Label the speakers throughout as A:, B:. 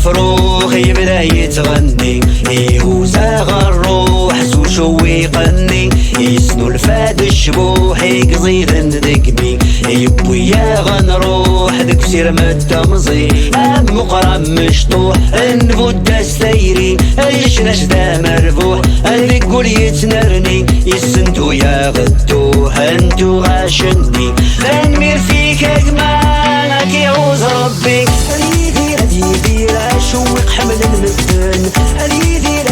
A: مفروخ يبدا يتغني، يهوزا الروح شويقني، يسنو الفاد الشبوح يقضي ذندقني، يبويا غنروح دك سير متمزي، مقرم مشطوح نفود السيري، يشنش ذا مربوح اللي يقول يتنرني، يسنتو يا غدو انتو غاشني، فنمير فيك اجمالك يعوز ربي، يدير اشوق حمل المدن،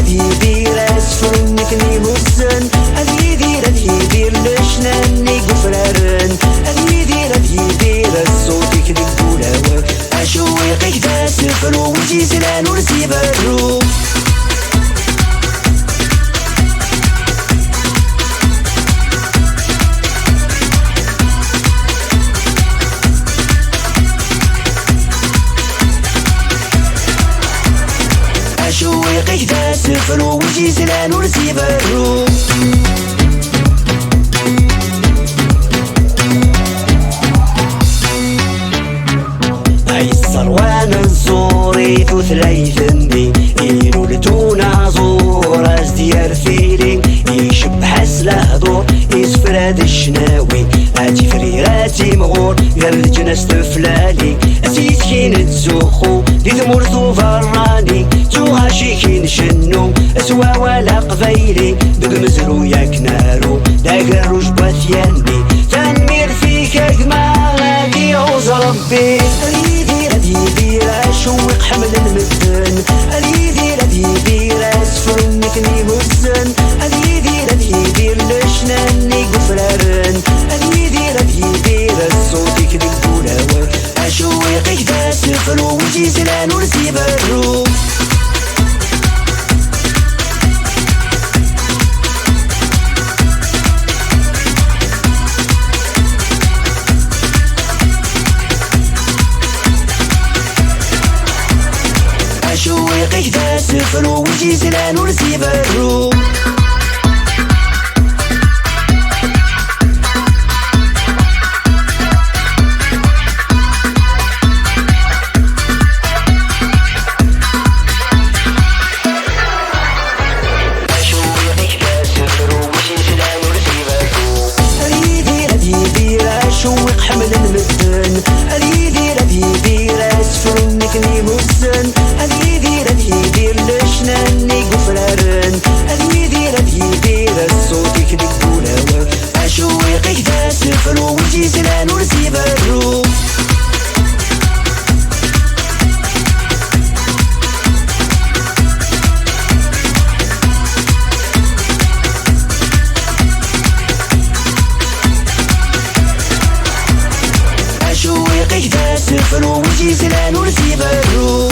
A: يدير اسفل نكني هزن، يدير لشناني قفرارن، يدير الصوت يكذب ولاوك، اشوقك دا سفرو وجي زلان ورسي برو. اشوقك دا سفرو وجي زلان ورسي برو. الصروان الزوري ثلاث ذنبي، ينولتونا زور ازديار فيلي، يشبح سلاهضور يسفراد الشناوي، اتي فريراتي مغور غير الجنس تفلالي، اسيت كين تزوخو دي ثمورثو فراني، تو غاشي كين شنو اسوا ولا قبيلي، بقمزرو ياك نارو داقر روج باثياني، تنمير فيك اجمالك يعوز ربي، يدير اشوق حمل المدن، يدير اسفل نكني هزن، يدير لشناني قفرارن، يدير الصوت يكذب ولاوك، اشوقك دا سفرو وجي زلان ورسي برو. اشوقك دا سفرو وجي زلان ورسي برو. يدير اشوق حمل المدن، يدير اسفل نكني هزن، يدير لشناني قفرارن، يدير الصوت يكذب ولاوك، اشوقك دا سفرو وجي زلان ورسي برو. اشوقك دا سفرو وجي زلان ورسي برو.